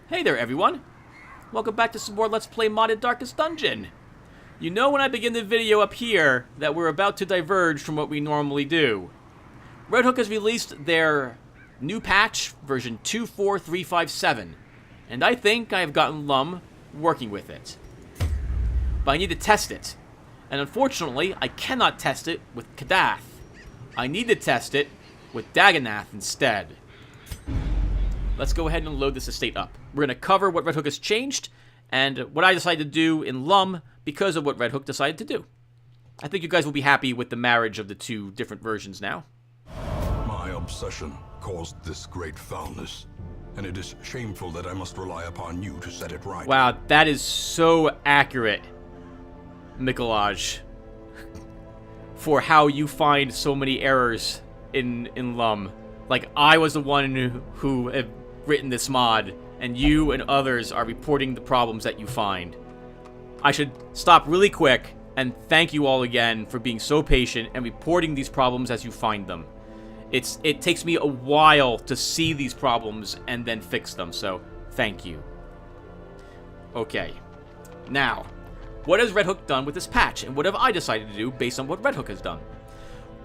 Hey there, everyone. Welcome back to some more Let's Play Modded Darkest Dungeon. You know when I begin the video up here that we're about to diverge from what we normally do. Red Hook has released their new patch, version 24357, and I think I have gotten LUNM working with it. But I need to test it, and unfortunately, I cannot test it with Kadath. I need to test it with Dagannath instead. Let's go ahead and load this estate up. We're going to cover what Red Hook has changed, and what I decided to do in LUNM because of what Red Hook decided to do. I think you guys will be happy with the marriage of the two different versions now. My obsession caused this great foulness, and it is shameful that I must rely upon you to set it right. Wow, that is so accurate, Mikolaj, for how you find so many errors in LUNM. Like, I was the one who have written this mod, and you and others are reporting the problems that you find. I should stop really quick and thank you all again for being so patient and reporting these problems as you find them. It takes me a while to see these problems and then fix them, so thank you. Okay, now, what has Red Hook done with this patch, and what have I decided to do based on what Red Hook has done?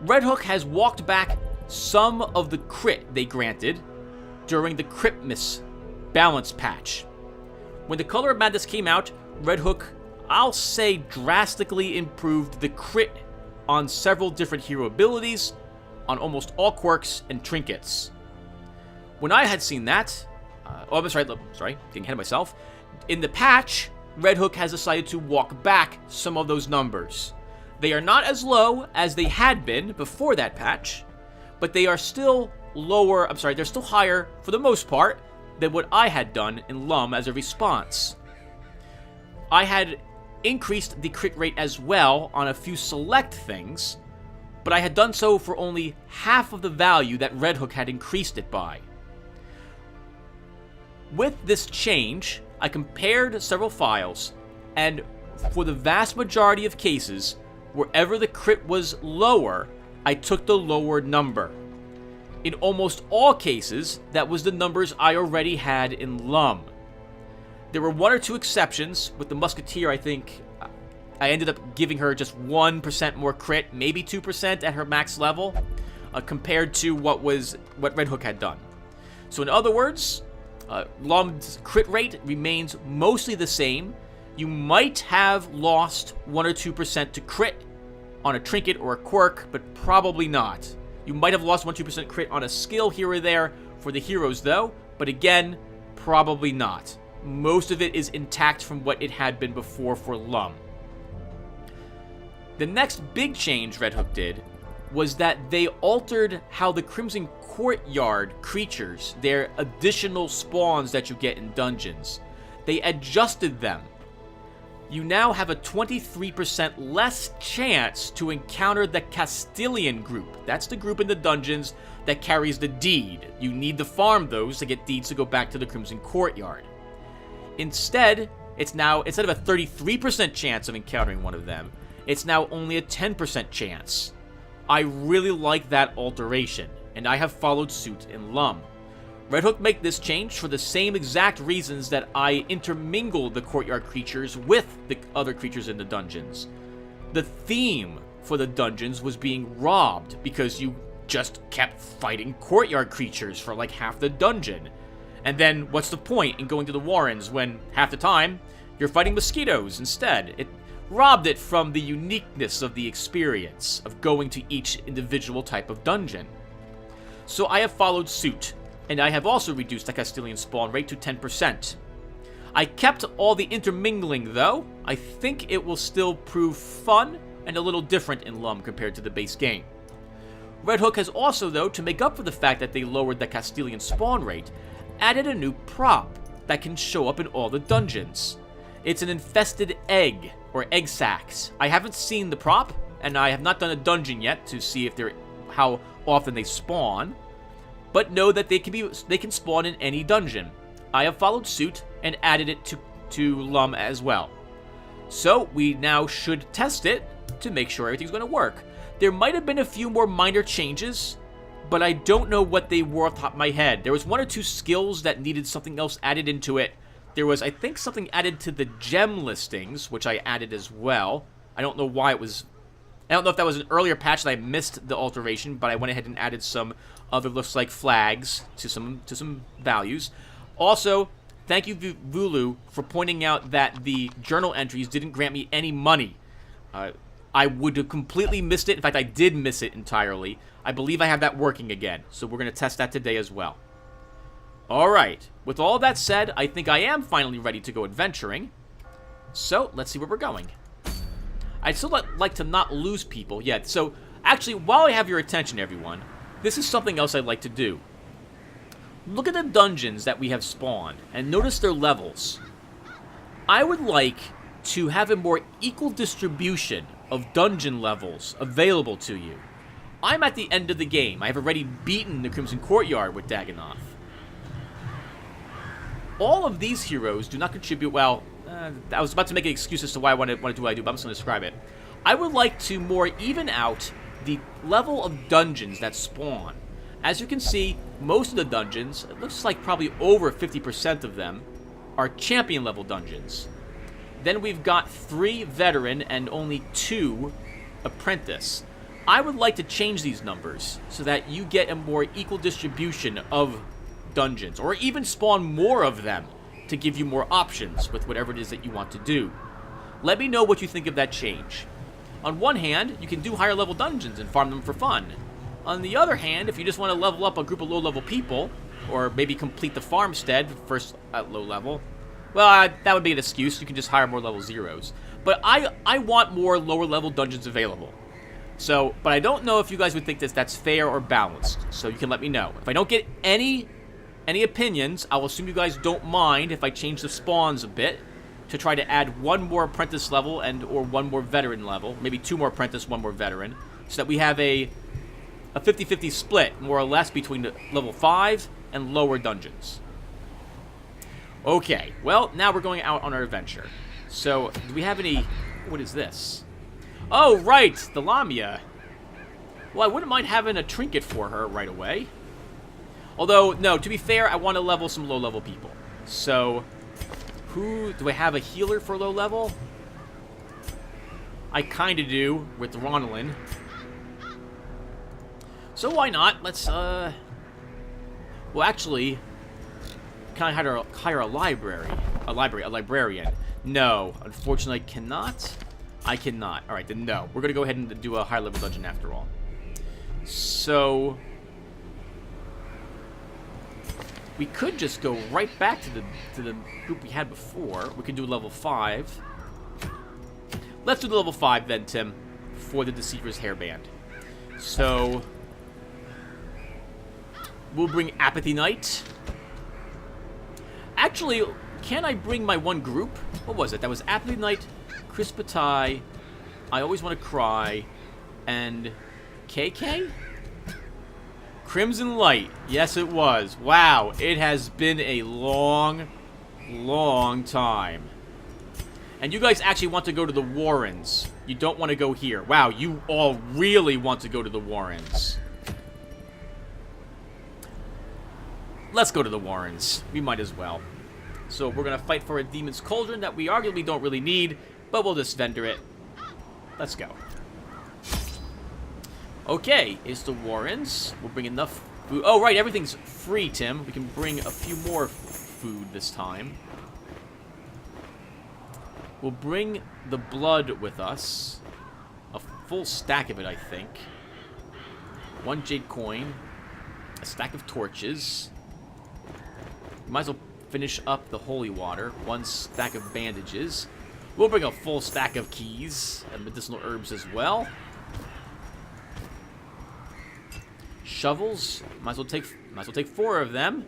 Red Hook has walked back some of the crit they granted during the Critmas balance patch. When the Color of Madness came out, Red Hook, I'll say, drastically improved the crit on several different hero abilities, on almost all quirks and trinkets. When I had seen that, I'm sorry, getting ahead of myself. In the patch, Red Hook has decided to walk back some of those numbers. They are not as low as they had been before that patch, but they are still lower, they're still higher, for the most part, than what I had done in LUNM as a response. I had increased the crit rate as well on a few select things, but I had done so for only half of the value that Red Hook had increased it by. With this change, I compared several files, and for the vast majority of cases, wherever the crit was lower, I took the lower number. In almost all cases, that was the numbers I already had in LUNM. There were one or two exceptions. With the Musketeer, I think I ended up giving her just 1% more crit, maybe 2% at her max level, compared to what Red Hook had done. So in other words, LUNM's crit rate remains mostly the same. You might have lost 1 or 2% to crit on a trinket or a quirk, but probably not. You might have lost 1-2% crit on a skill here or there for the heroes though, but again, probably not. Most of it is intact from what it had been before for LUNM. The next big change Red Hook did was that they altered how the Crimson Courtyard creatures, their additional spawns that you get in dungeons, they adjusted them. You now have a 23% less chance to encounter the Castilian group. That's the group in the dungeons that carries the deed. You need to farm those to get deeds to go back to the Crimson Courtyard. Instead, it's now, instead of a 33% chance of encountering one of them, it's now only a 10% chance. I really like that alteration, and I have followed suit in LUNM. Red Hook made this change for the same exact reasons that I intermingled the courtyard creatures with the other creatures in the dungeons. The theme for the dungeons was being robbed because you just kept fighting courtyard creatures for like half the dungeon. And then what's the point in going to the Warrens when half the time you're fighting mosquitoes instead? It robbed it from the uniqueness of the experience of going to each individual type of dungeon. So I have followed suit, and I have also reduced the Castilian spawn rate to 10%. I kept all the intermingling though. I think it will still prove fun and a little different in LUNM compared to the base game. Red Hook has also, though, to make up for the fact that they lowered the Castilian spawn rate, added a new prop that can show up in all the dungeons. It's an infested egg, or egg sacs. I haven't seen the prop, and I have not done a dungeon yet to see if how often they spawn, but know that they can spawn in any dungeon. I have followed suit and added it to LUNM as well. So we now should test it to make sure everything's going to work. There might have been a few more minor changes but I don't know what they were off the top of my head. There was 1 or 2 skills that needed something else added into it. There was, I think, something added to the gem listings, which I added as well. I don't know why it was... I don't know if that was an earlier patch that I missed the alteration, but I went ahead and added some other, looks like, flags to some values. Also, thank you, Vulu, for pointing out that the journal entries didn't grant me any money. I would have completely missed it. In fact, I did miss it entirely. I believe I have that working again, so we're going to test that today as well. Alright, with all that said, I think I am finally ready to go adventuring. So, let's see where we're going. I'd still like to not lose people yet. So, actually, while I have your attention, everyone, this is something else I'd like to do. Look at the dungeons that we have spawned, and notice their levels. I would like to have a more equal distribution of dungeon levels available to you. I'm at the end of the game. I have already beaten the Crimson Courtyard with Dagannoth. All of these heroes do not contribute, well... I was about to make an excuse as to why I want to do what I do, but I'm just going to describe it. I would like to more even out the level of dungeons that spawn. As you can see, most of the dungeons, it looks like probably over 50% of them, are champion level dungeons. Then we've got 3 veteran and only 2 apprentice. I would like to change these numbers so that you get a more equal distribution of dungeons, or even spawn more of them, to give you more options with whatever it is that you want to do. Let me know what you think of that change. On one hand, you can do higher level dungeons and farm them for fun. On the other hand, if you just want to level up a group of low level people, or maybe complete the farmstead first at low level, well, that would be an excuse. You can just hire more level 0s. But I want more lower level dungeons available. So, but I don't know if you guys would think that's fair or balanced. So you can let me know. If I don't get any opinions, I'll assume you guys don't mind if I change the spawns a bit to try to add 1 more apprentice level or 1 more veteran level, maybe 2 more apprentice, 1 more veteran, so that we have a 50-50 split, more or less, between the level 5 and lower dungeons. Okay, well, now we're going out on our adventure. So, do we have any... What is this? Oh, right, the Lamia. Well, I wouldn't mind having a trinket for her right away. Although, no, to be fair, I want to level some low-level people. So, who... Do I have a healer for low level? I kind of do, with Ronalyn. So why not? Let's, Well, actually, can I hire a librarian? No, unfortunately, I cannot. I cannot. Alright, then no. We're going to go ahead and do a high-level dungeon after all. So... we could just go right back to the group we had before. We could do level 5. Let's do the level 5 then, Tim, for the Deceiver's Hairband. So, we'll bring Apathy Knight. Actually, can I bring my one group? What was it? That was Apathy Knight, Crispatai, I Always Want to Cry, and KK? Crimson Light. Yes, it was. Wow, it has been a long, long time. And you guys actually want to go to the Warrens. You don't want to go here. Wow, you all really want to go to the Warrens. Let's go to the Warrens. We might as well. So we're going to fight for a Demon's Cauldron that we arguably don't really need, but we'll just vendor it. Let's go. Okay, it's the Warrens. We'll bring enough food. Oh, right, everything's free, Tim. We can bring a few more food this time. We'll bring the blood with us. A full stack of it, I think. 1 jade coin. A stack of torches. Might as well finish up the holy water. 1 stack of bandages. We'll bring a full stack of keys and medicinal herbs as well. Shovels. Might as well take 4 of them.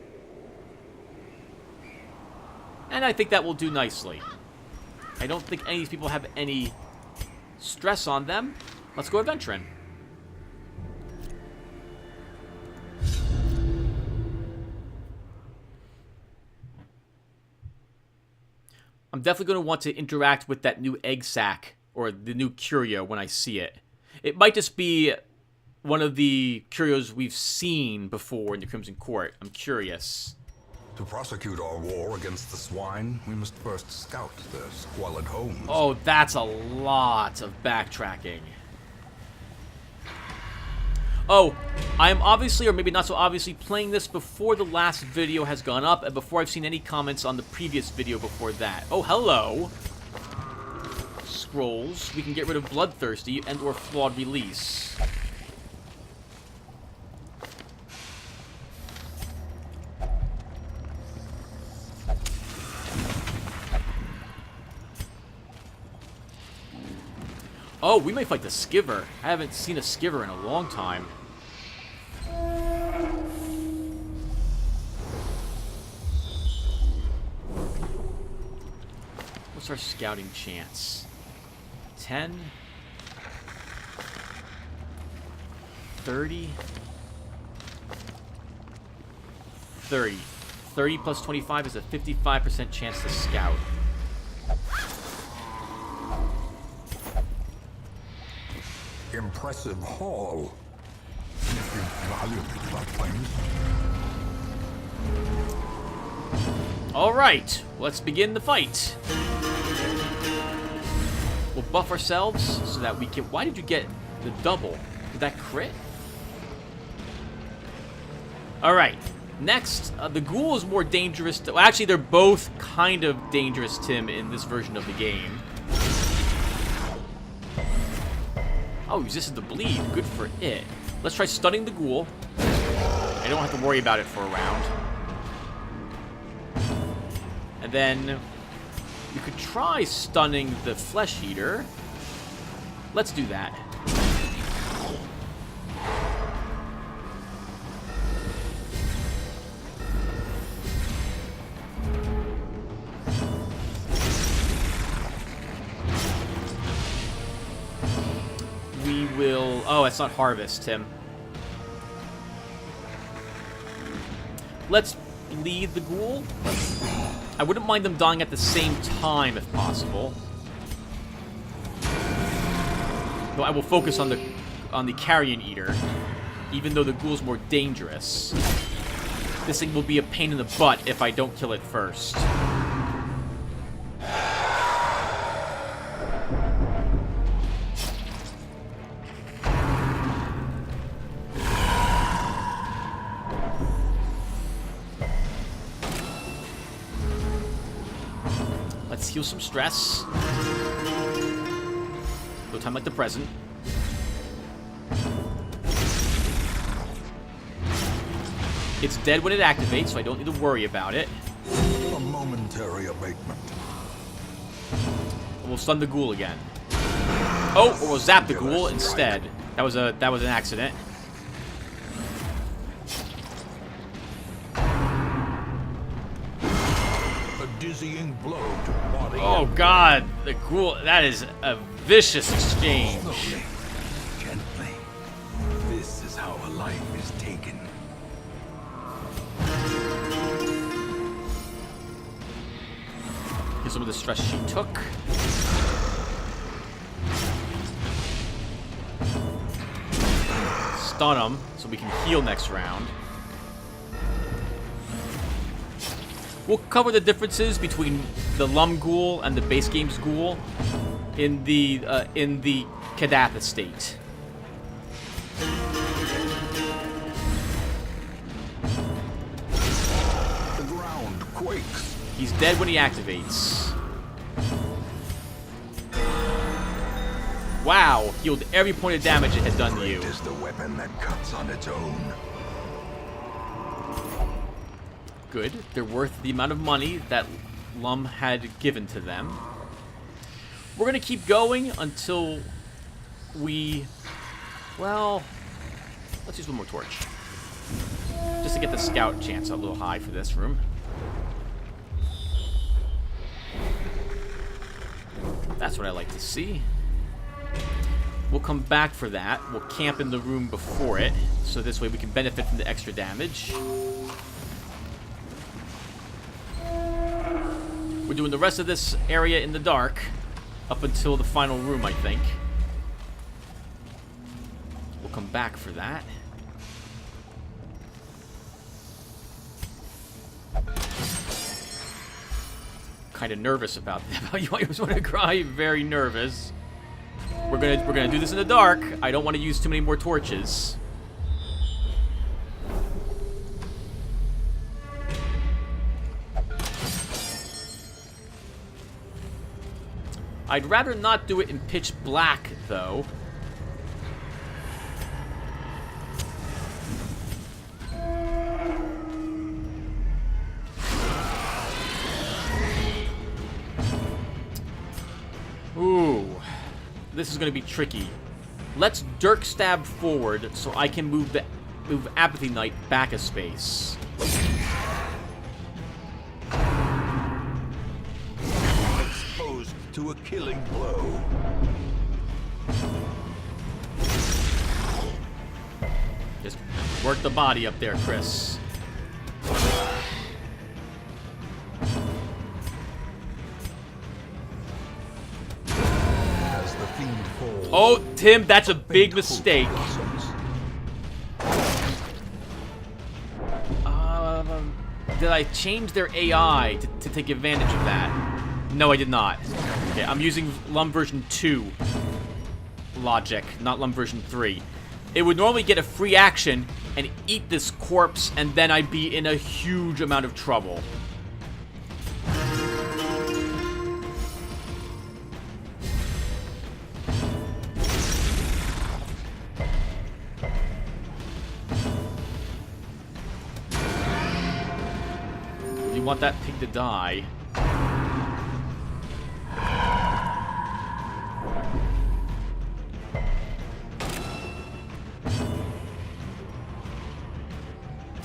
And I think that will do nicely. I don't think any of these people have any stress on them. Let's go adventuring. I'm definitely going to want to interact with that new egg sack or the new curio when I see it. It might just be one of the curios we've seen before in the Crimson Court. I'm curious. To prosecute our war against the swine, we must first scout their squalid homes. Oh, that's a lot of backtracking. Oh, I am obviously, or maybe not so obviously, playing this before the last video has gone up and before I've seen any comments on the previous video before that. Oh, hello. Scrolls. We can get rid of Bloodthirsty and or Flawed Release. Oh, we may fight the Skiver. I haven't seen a Skiver in a long time. What's our scouting chance? 10? 30? 30. 30 plus 25 is a 55% chance to scout. Impressive haul. Valuable flames. Alright, let's begin the fight. We'll buff ourselves so that we can... Why did you get the double? Did that crit? Alright, next, the ghoul is more dangerous. Well, actually, they're both kind of dangerous, Tim, in this version of the game. Oh, resisted the bleed. Good for it. Let's try stunning the ghoul. I don't have to worry about it for a round. And then we could try stunning the Flesh Eater. Let's do that. We will... Oh, it's not Harvest, Tim. Let's bleed the ghoul. I wouldn't mind them dying at the same time if possible. Though I will focus on the Carrion Eater, even though the ghoul's more dangerous. This thing will be a pain in the butt if I don't kill it first. Let's heal some stress. No time like the present. It's dead when it activates, so I don't need to worry about it. A momentary abatement. And we'll stun the ghoul again. Oh, or we'll zap the ghoul instead. That was an accident. Dizzying blow to body. Oh god, the ghoul, that is a vicious exchange. Slowly, gently. This is how a life is taken. Here's some of the stress she took. Stun him so we can heal next round. We'll cover the differences between the LUNM ghoul and the base game's ghoul in the Kadath estate. The ground quakes. He's dead when he activates. Wow, healed every point of damage it had done to you. Great is the weapon that cuts on its own. Good. They're worth the amount of money that LUNM had given to them. We're going to keep going until we... Well, let's use one more torch. Just to get the scout chance a little high for this room. That's what I like to see. We'll come back for that. We'll camp in the room before it, so this way we can benefit from the extra damage. We're doing the rest of this area in the dark, up until the final room, I think. We'll come back for that. Kind of nervous about you. I just want to cry. Very nervous. We're gonna do this in the dark. I don't want to use too many more torches. I'd rather not do it in pitch black, though. Ooh. This is going to be tricky. Let's Dirk Stab forward so I can move Apathy Knight back a space. Exposed to a killing blow. Just work the body up there, Chris. Oh, Tim, that's a big mistake. Did I change their AI to take advantage of that? No, I did not. Okay, I'm using LUM version 2 logic, not LUM version 3. It would normally get a free action and eat this corpse, and then I'd be in a huge amount of trouble. Want that pig to die.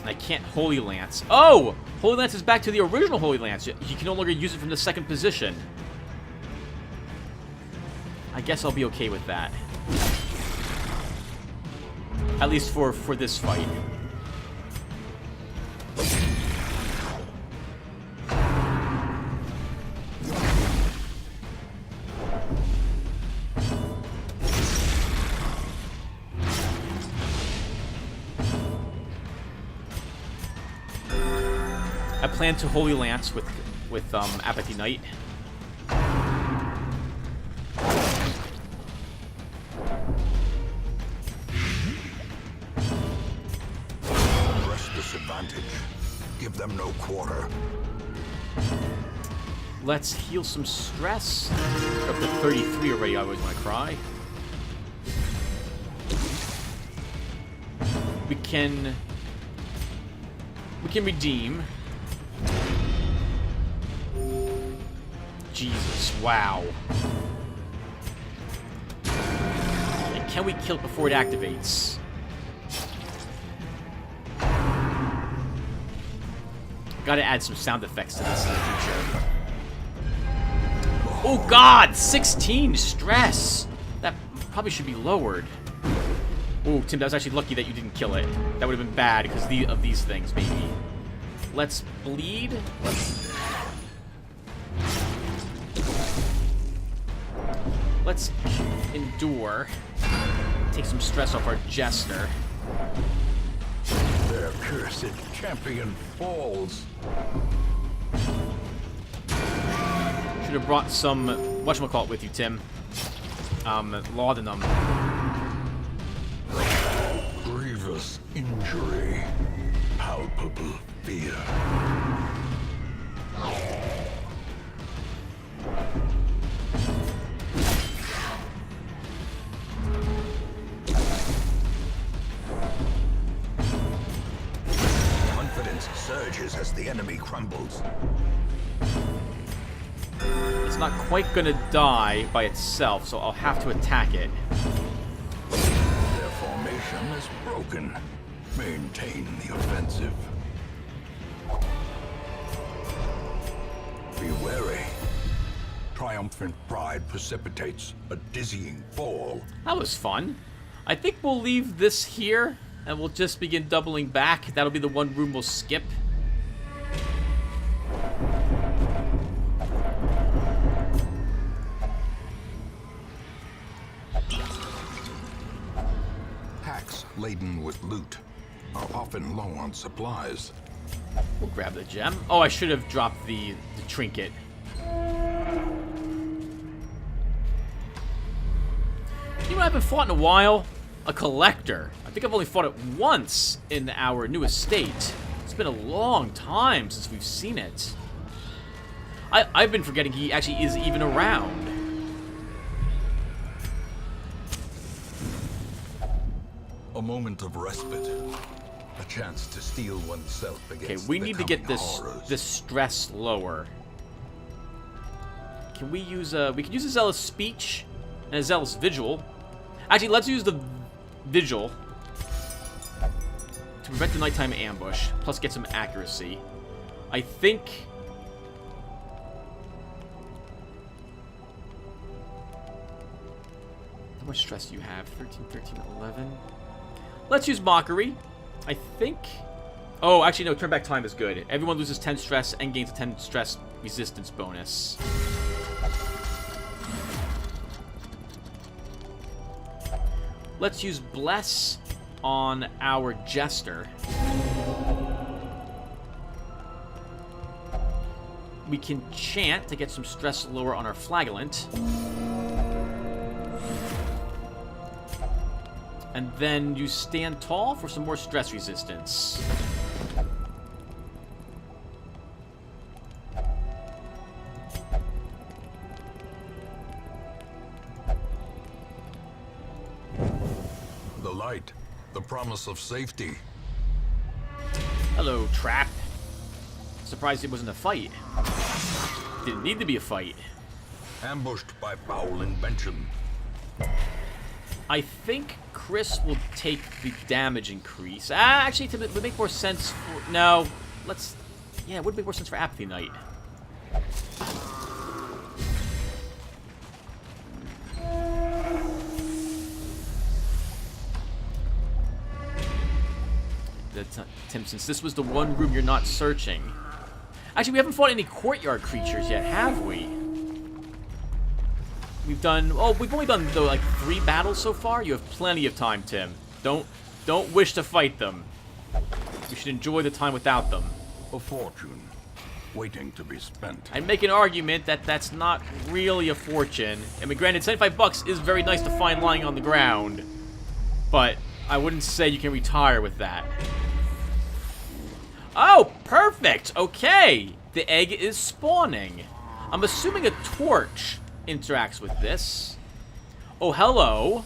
I can't Holy Lance. Oh! Holy Lance is back to the original Holy Lance. You can no longer use it from the second position. I guess I'll be okay with that. At least for this fight. I plan to Holy Lance with Apathy Knight. Press disadvantage. Give them no quarter. Let's heal some stress. We're up to 33 already. I always want to cry. We can redeem. Jesus, wow. And can we kill it before it activates? Gotta add some sound effects to this in the future. Oh god! 16 stress! That probably should be lowered. Oh, Tim, that was actually lucky that you didn't kill it. That would have been bad because of these things, maybe. Let's bleed. Let's endure. Take some stress off our Jester. Their cursed champion falls. Should have brought some whatchamacallit with you, Tim. Laudanum. Grievous injury. Palpable fear. Confidence surges as the enemy crumbles. It's not quite gonna die by itself, so I'll have to attack it. Their formation is broken. Maintain the offensive. Be wary. Triumphant pride precipitates a dizzying fall. That was fun. I think we'll leave this here, and we'll just begin doubling back. That'll be the one room we'll skip. Hack laden with loot, are often low on supplies. We'll grab the gem. Oh, I should have dropped the trinket. You know, I haven't fought in a while. A collector. I think I've only fought it once in our new estate. It's been a long time since we've seen it. I've been forgetting he actually is even around. A moment of respite. A chance to steel oneself against. Okay, we need to get this horrors. stress lower. Can we use we can use a zealous speech and a zealous vigil. Actually, let's use the vigil to prevent the nighttime ambush, plus get some accuracy. I think how much stress do you have? 13, 13, 11. Let's use mockery. I think... Oh, actually, no. Turn back time is good. Everyone loses 10 stress and gains a 10 stress resistance bonus. Let's use Bless on our Jester. We can chant to get some stress lower on our Flagellant. And then you stand tall for some more stress resistance. The light, the promise of safety. Hello, Trap. Surprised it wasn't a fight. Didn't need to be a fight. Ambushed by foul invention. I think Chris will take the damage increase. Actually, it would make more sense for... No, let's... Yeah, it would make more sense for Apathy Knight. Tim, since this was the one room you're not searching... Actually, we haven't fought any courtyard creatures yet, have we? We've done... Oh, we've only done, though, like 3 battles so far. You have plenty of time, Tim. Don't wish to fight them. You should enjoy the time without them. A fortune, waiting to be spent. I'd make an argument that that's not really a fortune. I mean, granted, 75 bucks is very nice to find lying on the ground. But I wouldn't say you can retire with that. Oh, perfect! Okay! The egg is spawning. I'm assuming a torch interacts with this. Oh, hello.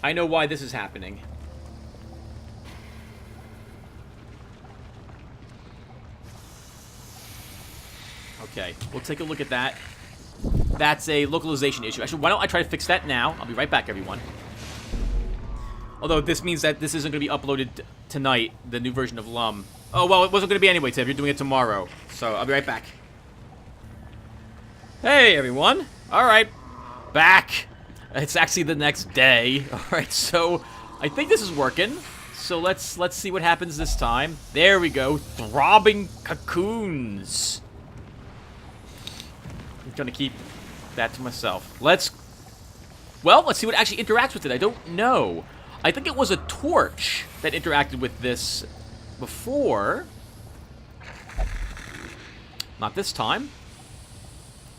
I know why this is happening. Okay, we'll take a look at that. That's a localization issue. Actually, why don't I try to fix that now? I'll be right back, everyone. Although this means that this isn't going to be uploaded tonight, the new version of LUM. Oh, well, it wasn't going to be anyway, Tim. You're doing it tomorrow. So, I'll be right back. Hey, everyone. All right. Back. It's actually the next day. All right, so I think this is working. So, let's see what happens this time. There we go. Throbbing cocoons. I'm going to keep that to myself. Let's see what actually interacts with it. I don't know. I think it was a torch that interacted with this before. Not this time.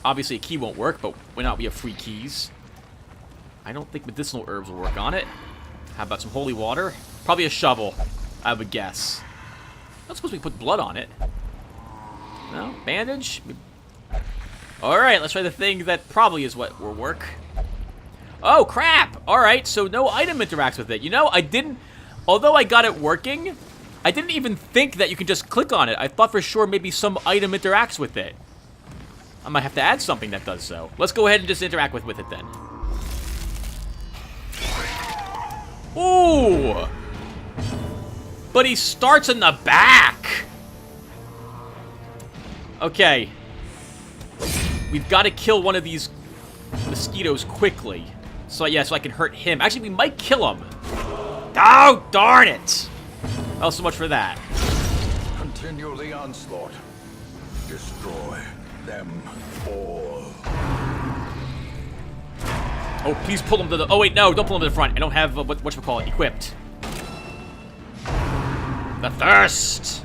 Obviously, a key won't work, but why not? We have free keys. I don't think medicinal herbs will work on it. How about some holy water? Probably a shovel, I would guess. Not supposed to put blood on it. No? Bandage? Alright, let's try the thing that probably is what will work. Oh, crap! Alright, so no item interacts with it. You know, I didn't... Although I got it working, I didn't even think that you could just click on it. I thought for sure maybe some item interacts with it. I might have to add something that does so. Let's go ahead and just interact with it then. Ooh! But he starts in the back! Okay. We've got to kill one of these mosquitoes quickly. So, yeah, so I can hurt him. Actually, we might kill him. Oh, darn it! Oh, so much for that. Continue the onslaught. Destroy them all. Oh, please pull him to the... Oh, wait, no, don't pull him to the front. I don't have, whatchamacallit, equipped. The thirst!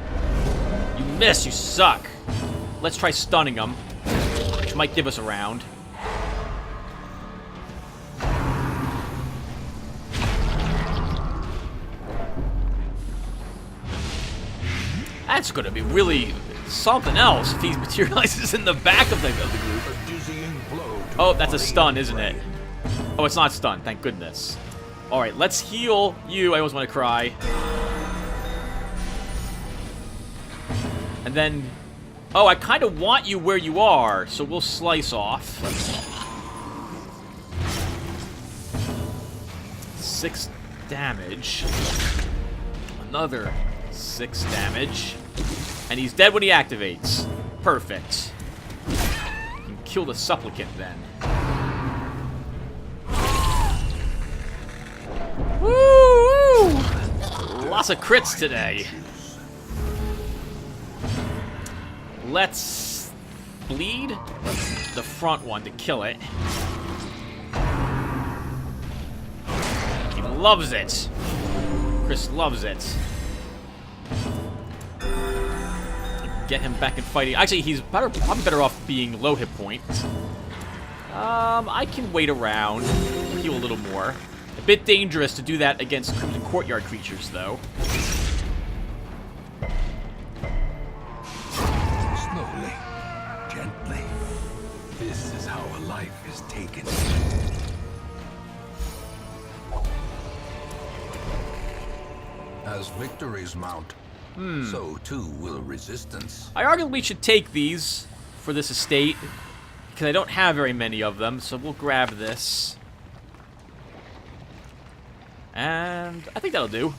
You miss, you suck. Let's try stunning him, which might give us a round. That's gonna be really something else if he materializes in the back of the group. Oh, that's a stun, isn't it? Oh, it's not stun, thank goodness. Alright, let's heal you. I always want to cry. And then... Oh, I kind of want you where you are, so we'll slice off. 6 damage. Another 6 damage. And he's dead when he activates. Perfect. You can kill the supplicant then. Woo! Lots of crits today. Let's bleed the front one to kill it. He loves it. Chris loves it. Get him back in fighting. Actually, he's probably better off being low hit points. I can wait around, heal a little more. A bit dangerous to do that against Crimson Courtyard creatures, though. Slowly, gently. This is how a life is taken. As victories mount, so too will resistance. I arguably should take these for this estate, because I don't have very many of them, so we'll grab this. And I think that'll do.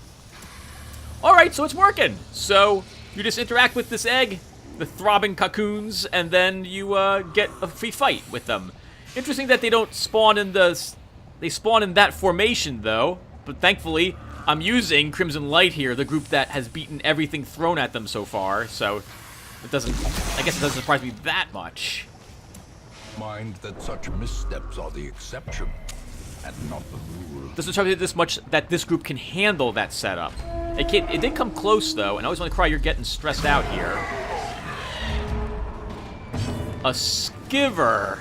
Alright, so it's working. So you just interact with this egg, the throbbing cocoons, and then you get a free fight with them. Interesting that they don't spawn in they spawn in that formation, though. But thankfully, I'm using Crimson Light here, the group that has beaten everything thrown at them so far, so it doesn't... I guess it doesn't surprise me that much. Mind that such missteps are the exception, and not the rule. Doesn't surprise me this much that this group can handle that setup. It did come close, though, and I always want to cry you're getting stressed out here. A Skiver.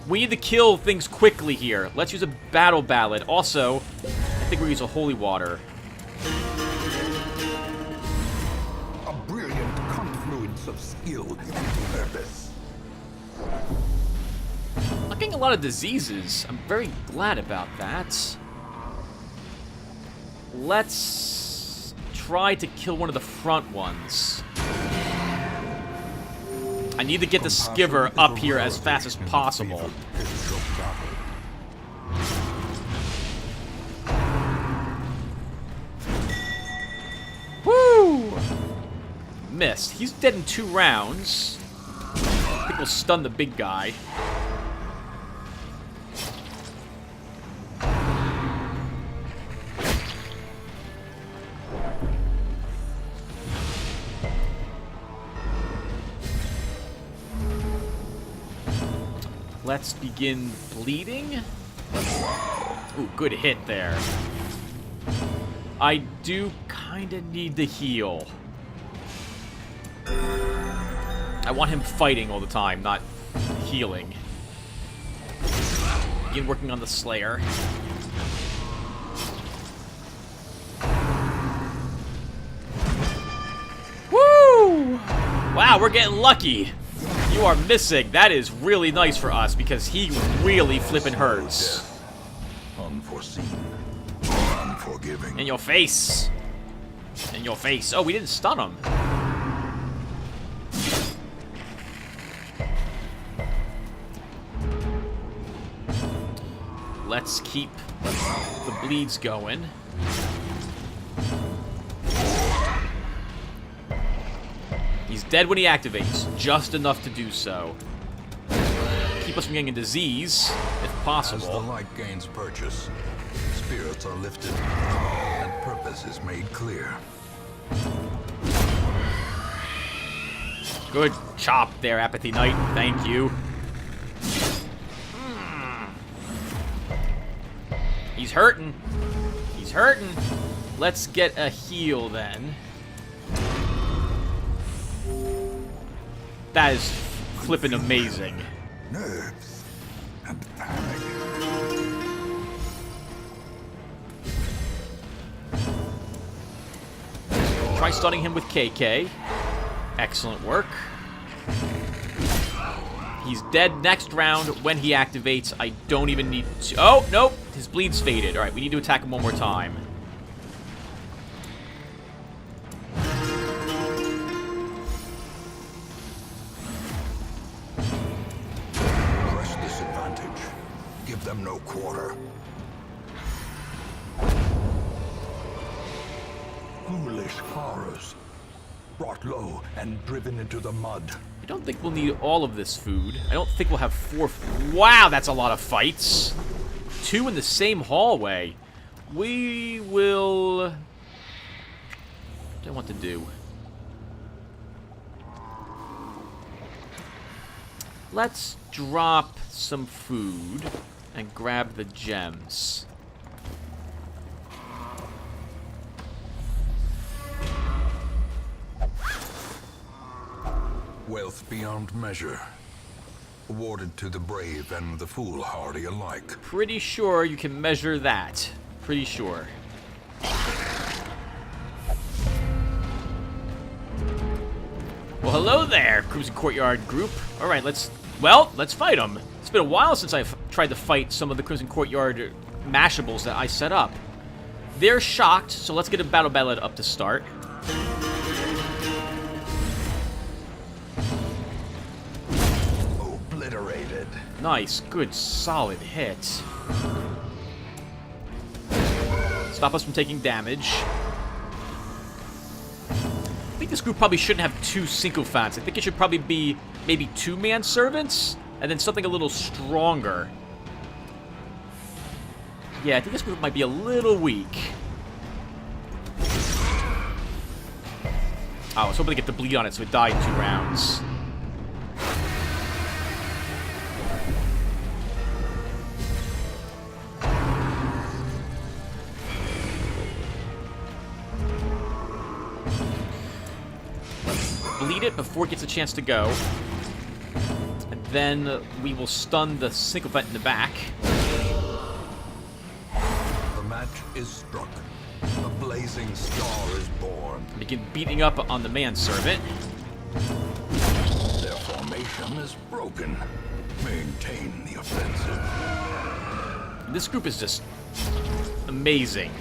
We need to kill things quickly here. Let's use a Battle Ballad. Also, I think we'll use a Holy Water. A brilliant confluence of skill and purpose. I'm getting a lot of diseases. I'm very glad about that. Let's try to kill one of the front ones. I need to get the Skiver up here as fast as possible. Woo! Missed. He's dead in 2 rounds. I think we'll stun the big guy. Let's begin bleeding. Ooh, good hit there. I do kind of need to heal. I want him fighting all the time, not healing. Begin working on the Slayer. Woo! Wow, we're getting lucky. You are missing. That is really nice for us because he really flippin' hurts. Unforeseen, unforgiving. In your face. In your face. Oh, we didn't stun him. Let's keep the bleeds going. He's dead when he activates, just enough to do so. Keep us from getting a disease, if possible. As the light gains purchase, spirits are lifted, and purpose is made clear. Good chop there, Apathy Knight. Thank you. He's hurting. He's hurting. Let's get a heal then. That is flippin' amazing. Nerves and panic. Try stunning him with KK. Excellent work. He's dead next round when he activates. I don't even need to... Oh, nope. His bleed's faded. All right, we need to attack him one more time. Press this advantage. Give them no quarter. Foolish horrors. Brought low and driven into the mud. I don't think we'll need all of this food. I don't think we'll have 4... Wow, that's a lot of fights. 2 in the same hallway. We will... What do I want to do? Let's drop some food and grab the gems. Wealth beyond measure. Awarded to the brave and the foolhardy alike. Pretty sure you can measure that. Pretty sure. Well, hello there, Crimson Courtyard group. Alright, let's fight them. It's been a while since I've tried to fight some of the Crimson Courtyard mashables that I set up. They're shocked, so let's get a battle ballad up to start. Obliterated. Nice, good, solid hit. Stop us from taking damage. I think this group probably shouldn't have 2 sycophants. I think it should probably be maybe 2 manservants, and then something a little stronger. Yeah, I think this group might be a little weak. Oh, I was hoping to get the bleed on it so it died in 2 rounds. Bleed it before it gets a chance to go. And then we will stun the sycophant in the back. The match is struck. A blazing star is born. Begin beating up on the manservant. Their formation is broken. Maintain the offensive. This group is just amazing.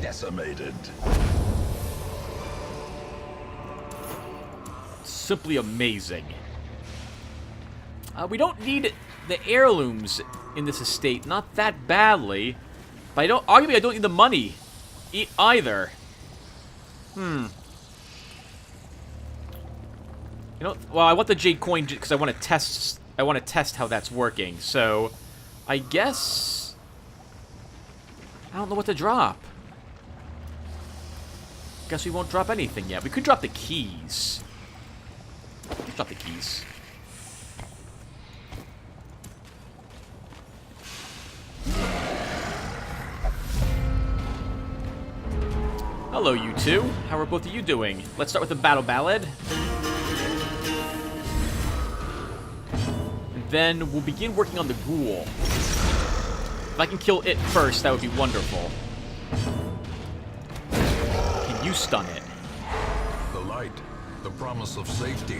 Decimated. Simply amazing. We don't need the heirlooms in this estate, not that badly. But arguably I don't need the money either. You know, well, I want the jade coin because I want to test. I want to test how that's working. So, I guess I don't know what to drop. Guess we won't drop anything yet. We could drop the keys. Let's drop the keys. Hello, you two. How are both of you doing? Let's start with the battle ballad. And then we'll begin working on the ghoul. If I can kill it first, that would be wonderful. Can you stun it? The light. The promise of safety.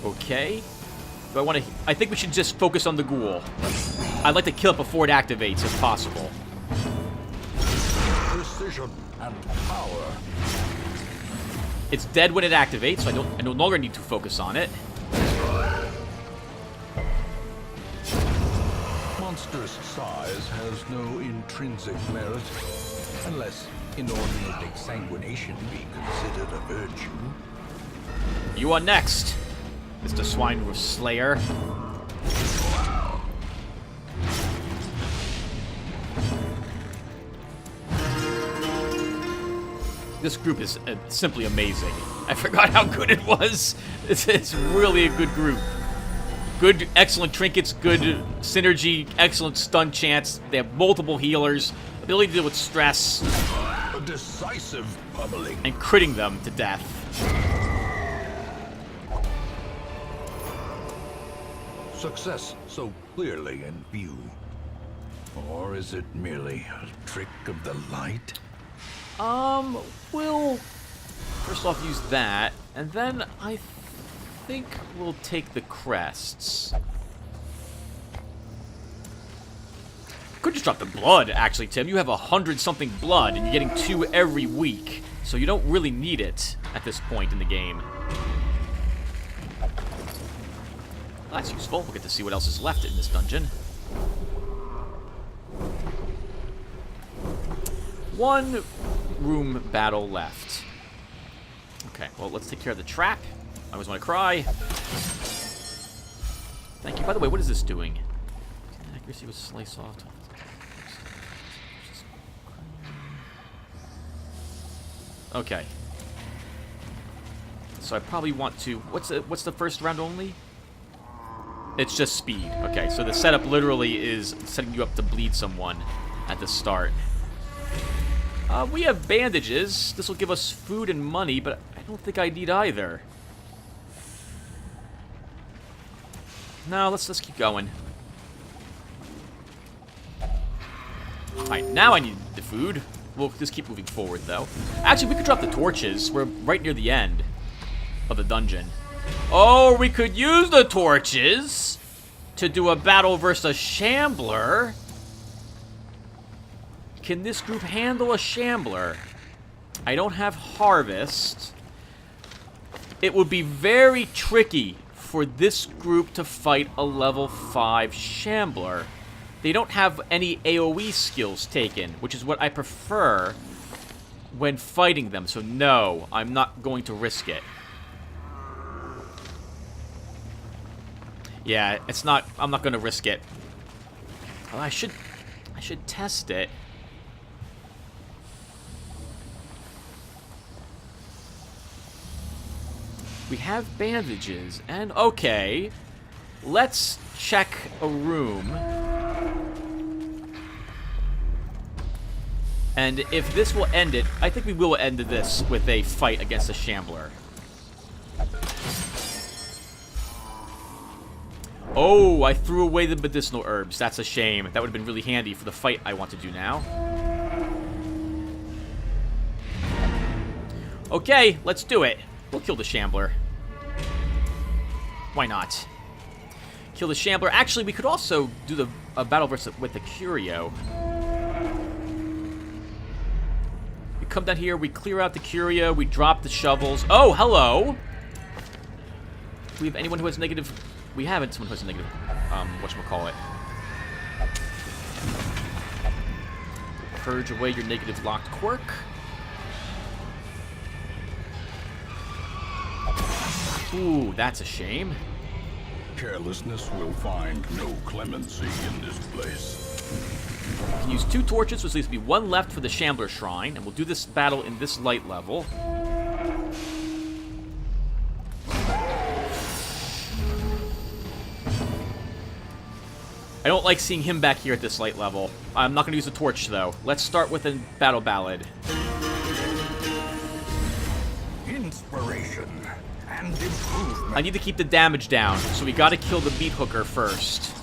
Okay. Do I think we should just focus on the ghoul. I'd like to kill it before it activates, if possible. Precision and power. It's dead when it activates, so I no longer need to focus on it. Monstrous size has no intrinsic merit, unless inordinate exsanguination be considered a virtue. You are next, Mr. Swine Slayer. This group is simply amazing. I forgot how good it was. It's really a good group. Good, excellent trinkets, good synergy, excellent stun chance. They have multiple healers, ability to deal with stress. A decisive pummeling. And critting them to death. Success so clearly in view. Or is it merely a trick of the light? We'll first off use that, and then I think we'll take the crests. Could just drop the blood, actually, Tim. You have 100-something blood, and you're getting 2 every week, so you don't really need it at this point in the game. Well, that's useful. We'll get to see what else is left in this dungeon. One room battle left. Okay, well, let's take care of the trap. I always want to cry. Thank you. By the way, what is this doing? Accuracy with slice off. Okay. So I probably want to... What's the first round only? It's just speed. Okay, so the setup literally is setting you up to bleed someone at the start. We have bandages. This will give us food and money, but I don't think I need either. No, let's keep going. Alright, now I need the food. We'll just keep moving forward, though. Actually, we could drop the torches. We're right near the end of the dungeon. Oh, we could use the torches to do a battle versus a shambler. Can this group handle a shambler? I don't have harvest. It would be very tricky for this group to fight a level 5 shambler. They don't have any AoE skills taken, which is what I prefer when fighting them. So no, I'm not going to risk it. Yeah, it's not. I'm not going to risk it. Well, I should test it. We have bandages, and okay, let's check a room. And if this will end it, I think we will end this with a fight against a shambler. Oh, I threw away the medicinal herbs. That's a shame. That would have been really handy for the fight I want to do now. Okay, let's do it. We'll kill the shambler. Why not? Kill the shambler. Actually, we could also do the battle with the curio. We come down here, we clear out the curio, we drop the shovels. Oh, hello! Do we have anyone who has negative... We haven't someone who has a negative... whatchamacallit. Purge away your negative locked quirk. Ooh, that's a shame. Carelessness will find no clemency in this place. We can use 2 torches, so there's going to be 1 left for the Shambler Shrine, and we'll do this battle in this light level. I don't like seeing him back here at this light level. I'm not going to use the torch, though. Let's start with a battle ballad. Inspiration and improvement. I need to keep the damage down, so we gotta kill the meat hooker first.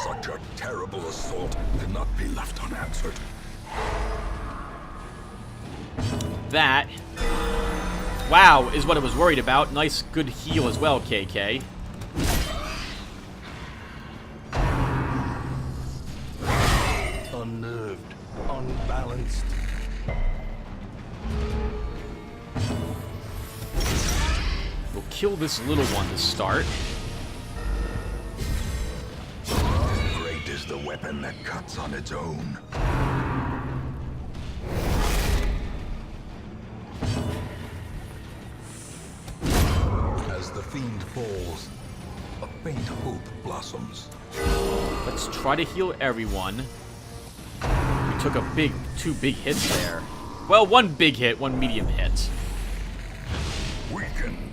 Such a terrible assault cannot be left unanswered. That... wow, is what I was worried about. Nice, good heal as well, KK. Unnerved, unbalanced. We'll kill this little one to start. Great is the weapon that cuts on its own. fiend falls, a faint hope blossoms. Let's try to heal everyone. We took two big hits there. Well, one big hit, one medium hit. Weakened.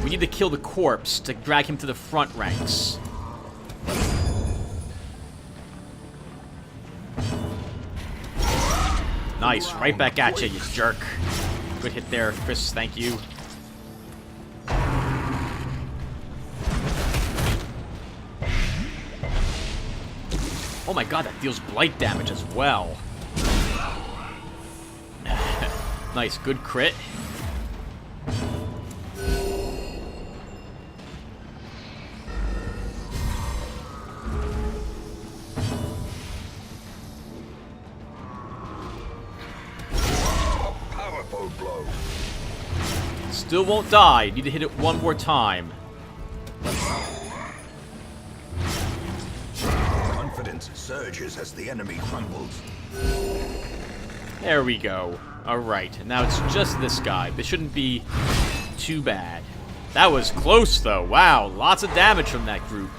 We need to kill the corpse to drag him to the front ranks. Nice, right back at you, you jerk. Good hit there, Chris, thank you. Oh my god, that deals blight damage as well. Nice, good crit. Blow. Still won't die. Need to hit it one more time. Confidence surges as the enemy crumbles. There we go. Alright, and now it's just this guy. This shouldn't be too bad. That was close, though. Wow, lots of damage from that group.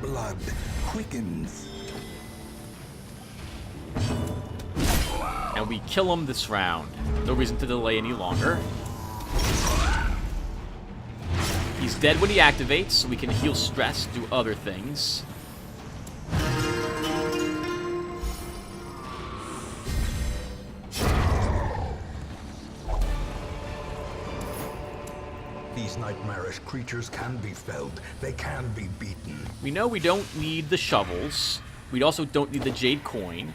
Blood quickens. And we kill him this round. No reason to delay any longer. He's dead when he activates, so we can heal stress, do other things. These nightmarish creatures can be felled. They can be beaten. We know we don't need the shovels. We also don't need the jade coin.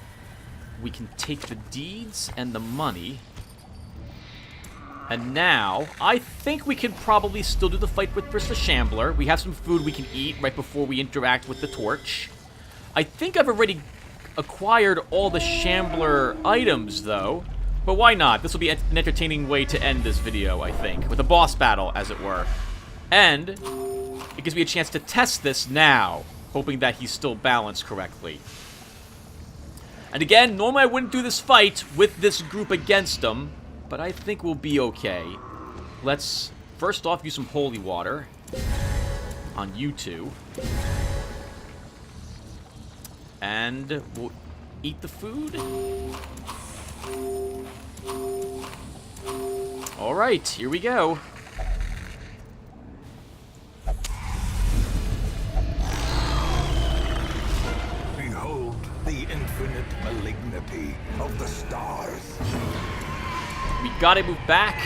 We can take the deeds and the money. And now, I think we can probably still do the fight with the Shambler. We have some food we can eat right before we interact with the torch. I think I've already acquired all the Shambler items, though. But why not? This will be an entertaining way to end this video, I think. With a boss battle, as it were. And it gives me a chance to test this now, hoping that he's still balanced correctly. And again, normally I wouldn't do this fight with this group against them, but I think we'll be okay. Let's, first off, use some holy water on you two. And we'll eat the food. Alright, here we go. Behold the infinite malignity of the stars. We gotta move back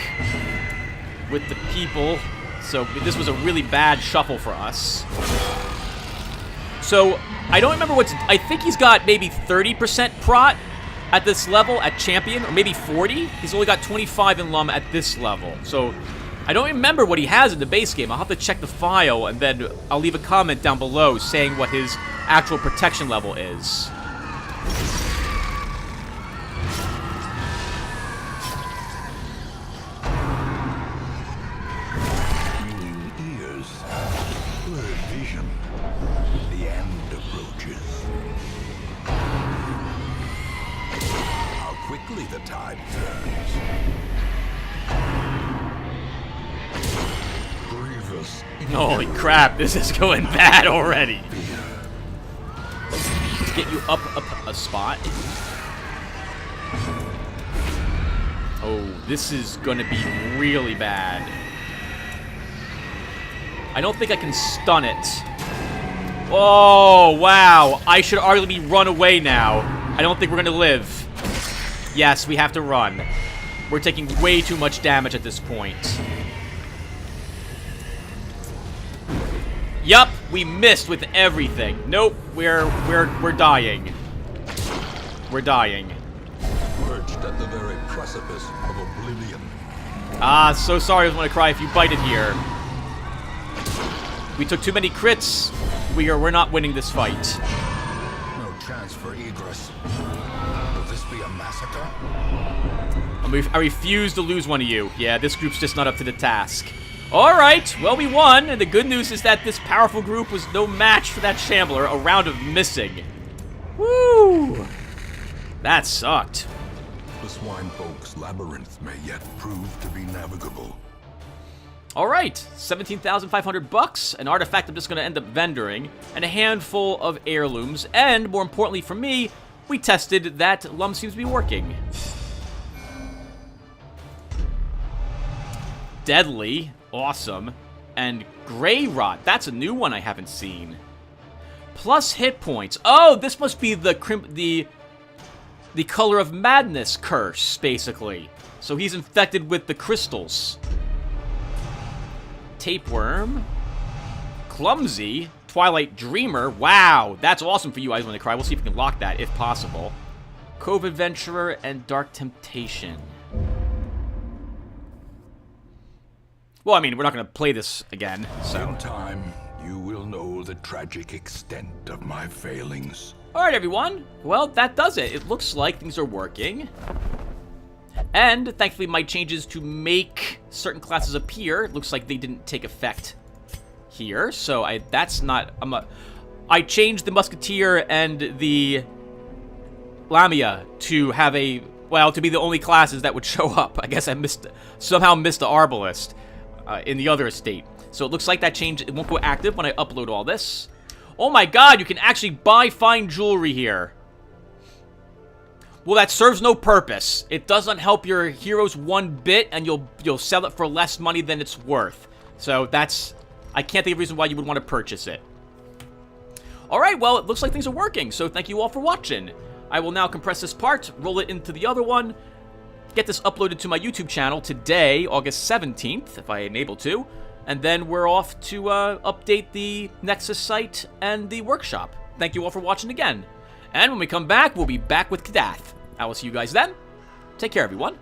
with the people. So this was a really bad shuffle for us. So I don't remember what's... I think he's got maybe 30% prot at this level at champion, or maybe 40. He's only got 25 in LUM at this level. So I don't remember what he has in the base game. I'll have to check the file, and then I'll leave a comment down below saying what his actual protection level is. Keen ears, blurred vision. The end approaches. How quickly the tide turns. Grievous. Holy crap, this is going bad already. Let's get you up a spot. Oh, this is gonna be really bad. I don't think I can stun it. Oh, wow. I should arguably run away now. I don't think we're gonna live. Yes, we have to run. We're taking way too much damage at this point. Yup, we missed with everything. Nope, we're dying. We're dying. Perched at the very precipice of oblivion. Ah, so sorry I was gonna cry if you bited here. We took too many crits. We're not winning this fight. No chance for egress. Will this be a massacre? I refuse to lose one of you. Yeah, this group's just not up to the task. Alright, well, we won, and the good news is that this powerful group was no match for that Shambler, a round of missing. Woo! That sucked. The swine folk's labyrinth may yet prove to be navigable. Alright, 17,500 bucks, an artifact I'm just going to end up vendoring, and a handful of heirlooms, and more importantly for me, we tested that LUM seems to be working. Deadly, awesome, and Grey Rot, that's a new one I haven't seen. Plus hit points. Oh, this must be the Color of Madness curse, basically. So he's infected with the crystals. Tapeworm. Clumsy. Twilight Dreamer. Wow, that's awesome for you Eyes When They Cry. We'll see if we can lock that, if possible. Cove Adventurer and Dark Temptation. Well, I mean, we're not going to play this again, so... In time, you will know the tragic extent of my failings. Alright, everyone. Well, that does it. It looks like things are working. And, thankfully, my changes to make certain classes appear, looks like they didn't take effect here. So, I changed the Musketeer and the Lamia to have to be the only classes that would show up. I guess I somehow missed the Arbalist in the other estate. So, it looks like that change, it won't go active when I upload all this. Oh my god, you can actually buy fine jewelry here. Well, that serves no purpose. It doesn't help your heroes one bit, and you'll sell it for less money than it's worth. So I can't think of a reason why you would want to purchase it. Alright, well, it looks like things are working, so thank you all for watching. I will now compress this part, roll it into the other one, get this uploaded to my YouTube channel today, August 17th, if I am able to. And then we're off to update the Nexus site and the workshop. Thank you all for watching again. And when we come back, we'll be back with Kadath. I will see you guys then. Take care, everyone.